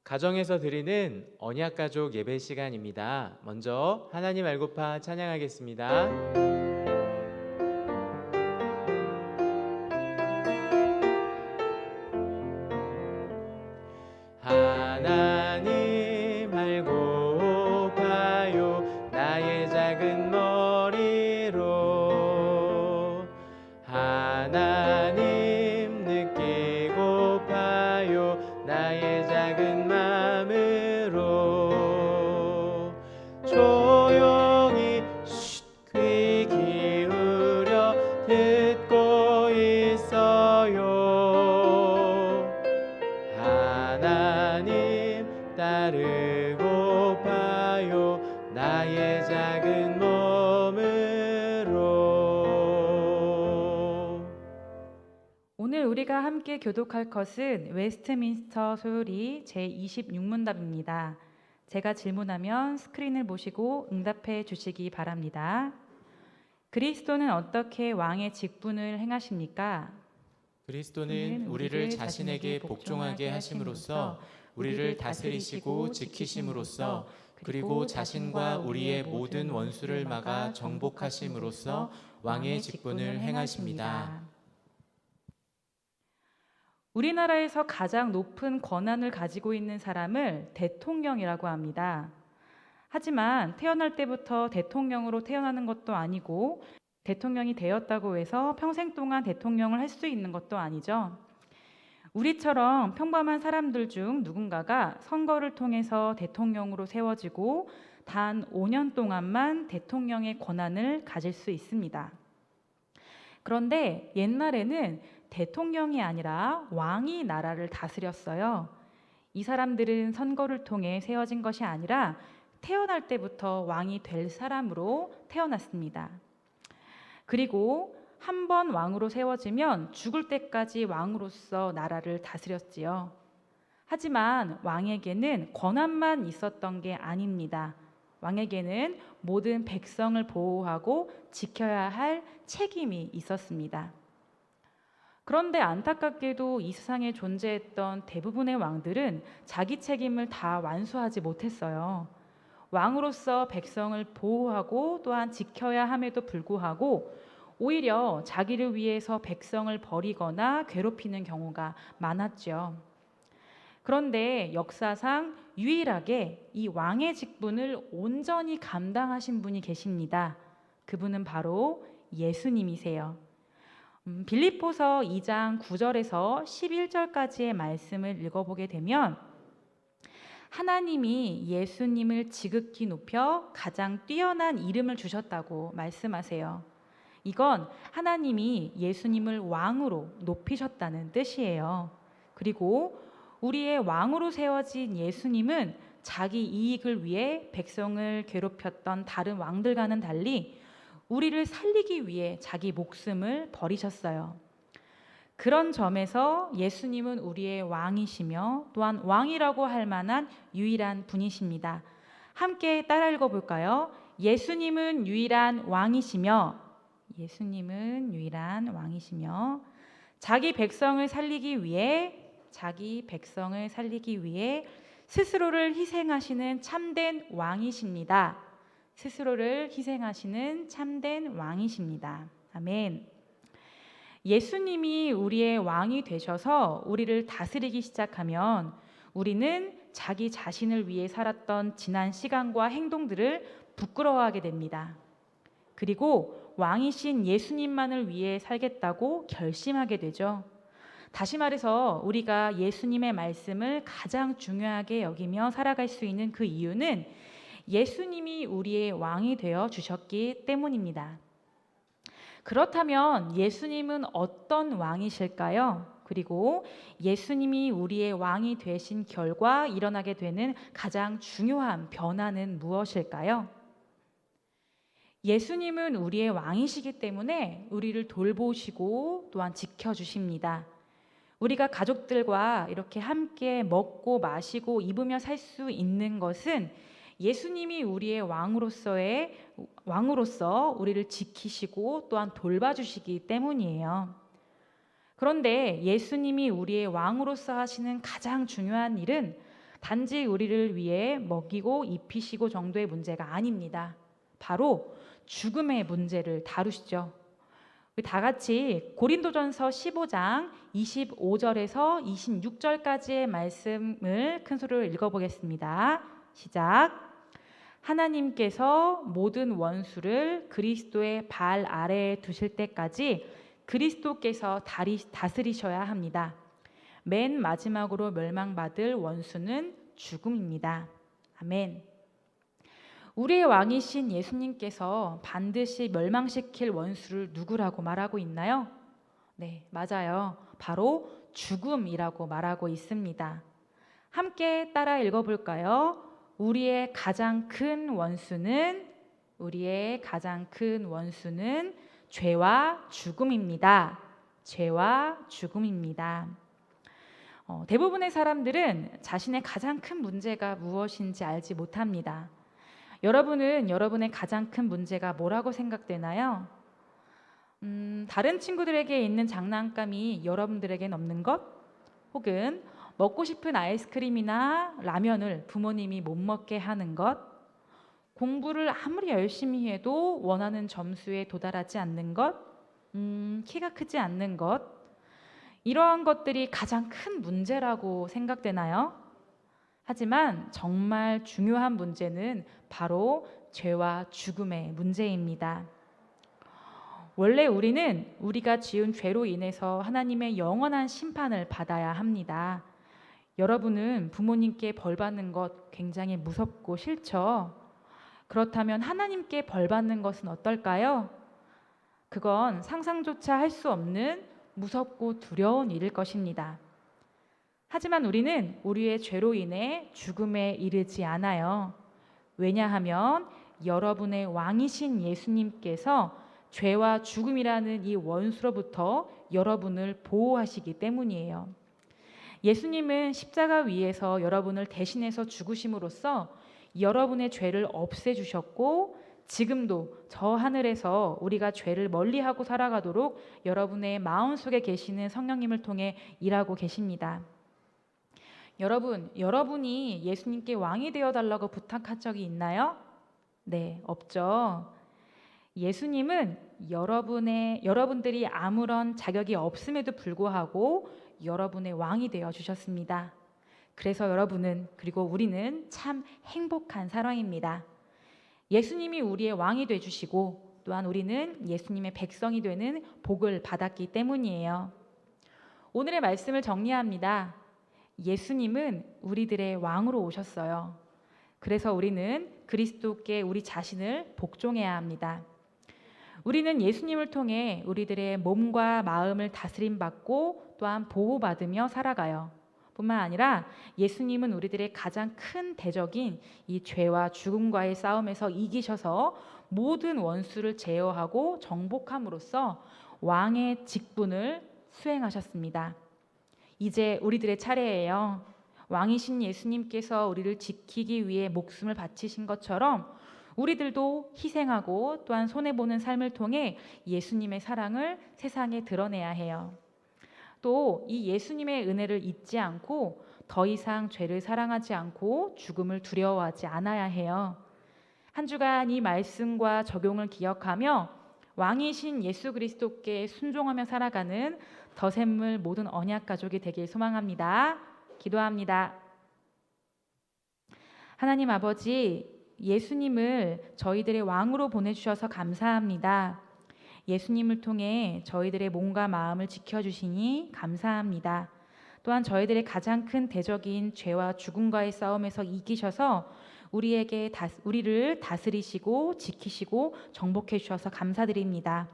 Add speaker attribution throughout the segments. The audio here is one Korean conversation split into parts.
Speaker 1: 가정에서 드리는 언약가족 예배 시간입니다. 먼저 하나님 알고파 찬양하겠습니다. 하나님 알고 봐요 나의 작은 머리로 하나님 느끼고 봐요 나의 작은 맘으로 조용히 귀 기울여 듣고 있어요. 하나님 따르고 봐요 나의 작은 몸으로.
Speaker 2: 오늘 우리가 함께 교독할 것은 웨스트민스터 소요리 제26문답입니다. 제가 질문하면 스크린을 보시고 응답해 주시기 바랍니다. 그리스도는 어떻게 왕의 직분을 행하십니까?
Speaker 1: 그리스도는 우리를 자신에게 복종하게 하심으로써 우리를 다스리시고 지키심으로써 그리고 자신과 우리의 모든 원수를 막아 정복하심으로써 왕의 직분을 행하십니다.
Speaker 2: 우리나라에서 가장 높은 권한을 가지고 있는 사람을 대통령이라고 합니다. 하지만 태어날 때부터 대통령으로 태어나는 것도 아니고 대통령이 되었다고 해서 평생 동안 대통령을 할 수 있는 것도 아니죠. 우리처럼 평범한 사람들 중 누군가가 선거를 통해서 대통령으로 세워지고 단 5년 동안만 대통령의 권한을 가질 수 있습니다. 그런데 옛날에는 대통령이 아니라 왕이 나라를 다스렸어요. 이 사람들은 선거를 통해 세워진 것이 아니라 태어날 때부터 왕이 될 사람으로 태어났습니다. 그리고 한 번 왕으로 세워지면 죽을 때까지 왕으로서 나라를 다스렸지요. 하지만 왕에게는 권한만 있었던 게 아닙니다. 왕에게는 모든 백성을 보호하고 지켜야 할 책임이 있었습니다. 그런데 안타깝게도 이 세상에 존재했던 대부분의 왕들은 자기 책임을 다 완수하지 못했어요. 왕으로서 백성을 보호하고 또한 지켜야 함에도 불구하고 오히려 자기를 위해서 백성을 버리거나 괴롭히는 경우가 많았죠. 그런데 역사상 유일하게 이 왕의 직분을 온전히 감당하신 분이 계십니다. 그분은 바로 예수님이세요. 빌립보서 2장 9절에서 11절까지의 말씀을 읽어보게 되면 하나님이 예수님을 지극히 높여 가장 뛰어난 이름을 주셨다고 말씀하세요. 이건 하나님이 예수님을 왕으로 높이셨다는 뜻이에요. 그리고 우리의 왕으로 세워진 예수님은 자기 이익을 위해 백성을 괴롭혔던 다른 왕들과는 달리 우리를 살리기 위해 자기 목숨을 버리셨어요. 그런 점에서 예수님은 우리의 왕이시며 또한 왕이라고 할 만한 유일한 분이십니다. 함께 따라 읽어볼까요? 예수님은 유일한 왕이시며 자기 백성을 살리기 위해 스스로를 희생하시는 참된 왕이십니다. 아멘. 예수님이 우리의 왕이 되셔서 우리를 다스리기 시작하면 우리는 자기 자신을 위해 살았던 지난 시간과 행동들을 부끄러워하게 됩니다. 그리고 왕이신 예수님만을 위해 살겠다고 결심하게 되죠. 다시 말해서 우리가 예수님의 말씀을 가장 중요하게 여기며 살아갈 수 있는 그 이유는 예수님이 우리의 왕이 되어 주셨기 때문입니다. 그렇다면 예수님은 어떤 왕이실까요? 그리고 예수님이 우리의 왕이 되신 결과 일어나게 되는 가장 중요한 변화는 무엇일까요? 예수님은 우리의 왕이시기 때문에 우리를 돌보시고 또한 지켜주십니다. 우리가 가족들과 이렇게 함께 먹고 마시고 입으며 살 수 있는 것은 예수님이 우리의 왕으로서 우리를 지키시고 또한 돌봐주시기 때문이에요. 그런데 예수님이 우리의 왕으로서 하시는 가장 중요한 일은 단지 우리를 위해 먹이고 입히시고 정도의 문제가 아닙니다. 바로 죽음의 문제를 다루시죠. 우리 다 같이 고린도전서 15장 25절에서 26절까지의 말씀을 큰 소리로 읽어보겠습니다. 시작. 하나님께서 모든 원수를 그리스도의 발 아래에 두실 때까지 그리스도께서 다스리셔야 합니다. 맨 마지막으로 멸망받을 원수는 죽음입니다. 아멘. 우리의 왕이신 예수님께서 반드시 멸망시킬 원수를 누구라고 말하고 있나요? 네, 맞아요. 바로 죽음이라고 말하고 있습니다. 함께 따라 읽어볼까요? 우리의 가장 큰 원수는 죄와 죽음입니다. 죄와 죽음입니다. 대부분의 사람들은 자신의 가장 큰 문제가 무엇인지 알지 못합니다. 여러분은 여러분의 가장 큰 문제가 뭐라고 생각되나요? 다른 친구들에게 있는 장난감이 여러분들에겐 없는 것? 혹은 먹고 싶은 아이스크림이나 라면을 부모님이 못 먹게 하는 것? 공부를 아무리 열심히 해도 원하는 점수에 도달하지 않는 것? 키가 크지 않는 것? 이러한 것들이 가장 큰 문제라고 생각되나요? 하지만 정말 중요한 문제는 바로 죄와 죽음의 문제입니다. 원래 우리는 우리가 지은 죄로 인해서 하나님의 영원한 심판을 받아야 합니다. 여러분은 부모님께 벌 받는 것 굉장히 무섭고 싫죠? 그렇다면 하나님께 벌 받는 것은 어떨까요? 그건 상상조차 할 수 없는 무섭고 두려운 일일 것입니다. 하지만 우리는 우리의 죄로 인해 죽음에 이르지 않아요. 왜냐하면 여러분의 왕이신 예수님께서 죄와 죽음이라는 이 원수로부터 여러분을 보호하시기 때문이에요. 예수님은 십자가 위에서 여러분을 대신해서 죽으심으로써 여러분의 죄를 없애주셨고 지금도 저 하늘에서 우리가 죄를 멀리하고 살아가도록 여러분의 마음속에 계시는 성령님을 통해 일하고 계십니다. 여러분이 예수님께 왕이 되어달라고 부탁한 적이 있나요? 네, 없죠. 예수님은 여러분들이 아무런 자격이 없음에도 불구하고 여러분의 왕이 되어 주셨습니다. 그래서 여러분은 그리고 우리는 참 행복한 사람입니다. 예수님이 우리의 왕이 돼 주시고 또한 우리는 예수님의 백성이 되는 복을 받았기 때문이에요. 오늘의 말씀을 정리합니다. 예수님은 우리들의 왕으로 오셨어요. 그래서 우리는 그리스도께 우리 자신을 복종해야 합니다. 우리는 예수님을 통해 우리들의 몸과 마음을 다스림받고 또한 보호받으며 살아가요. 뿐만 아니라 예수님은 우리들의 가장 큰 대적인 이 죄와 죽음과의 싸움에서 이기셔서 모든 원수를 제어하고 정복함으로써 왕의 직분을 수행하셨습니다. 이제 우리들의 차례예요. 왕이신 예수님께서 우리를 지키기 위해 목숨을 바치신 것처럼 우리들도 희생하고 또한 손해보는 삶을 통해 예수님의 사랑을 세상에 드러내야 해요. 또 이 예수님의 은혜를 잊지 않고 더 이상 죄를 사랑하지 않고 죽음을 두려워하지 않아야 해요. 한 주간 이 말씀과 적용을 기억하며 왕이신 예수 그리스도께 순종하며 살아가는 더샘물 모든 언약 가족이 되길 소망합니다. 기도합니다. 하나님 아버지, 예수님을 저희들의 왕으로 보내주셔서 감사합니다. 예수님을 통해 저희들의 몸과 마음을 지켜주시니 감사합니다. 또한 저희들의 가장 큰 대적인 죄와 죽음과의 싸움에서 이기셔서 우리를 다스리시고 지키시고 정복해 주셔서 감사드립니다.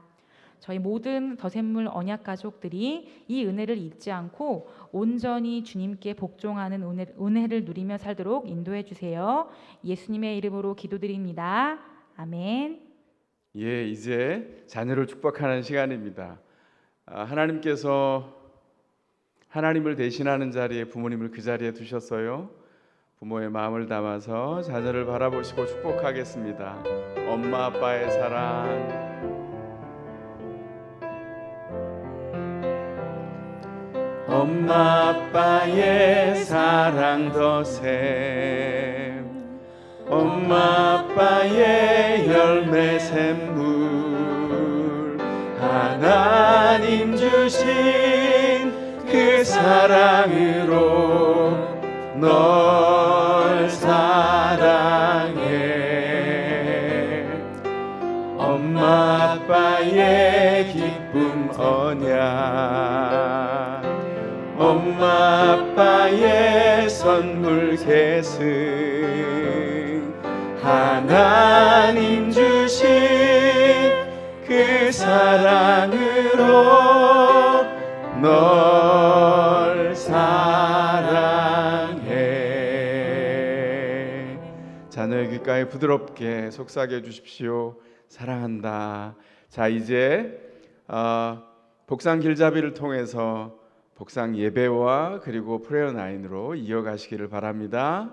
Speaker 2: 저희 모든 더샘물 언약 가족들이 이 은혜를 잊지 않고 온전히 주님께 복종하는 은혜를 누리며 살도록 인도해 주세요. 예수님의 이름으로 기도드립니다. 아멘.
Speaker 3: 예, 이제 자녀를 축복하는 시간입니다. 하나님께서 하나님을 대신하는 자리에 부모님을 그 자리에 두셨어요. 부모의 마음을 담아서 자녀를 바라보시고 축복하겠습니다. 엄마 아빠의 사랑, 엄마 아빠의 사랑 더 엄마 아빠의 열매 샘물 하나님 주신 그 사랑으로 널 사랑해 엄마 아빠의 기쁨 언약 엄마 아빠의 선물 계승 하나님 주신 그 사랑으로 널 사랑해 자녀의 귓가에 부드럽게 속삭여 주십시오. 사랑한다. 자 이제 복상 길잡이를 통해서 복상 예배와 그리고 프레어 나인으로 이어가시기를 바랍니다.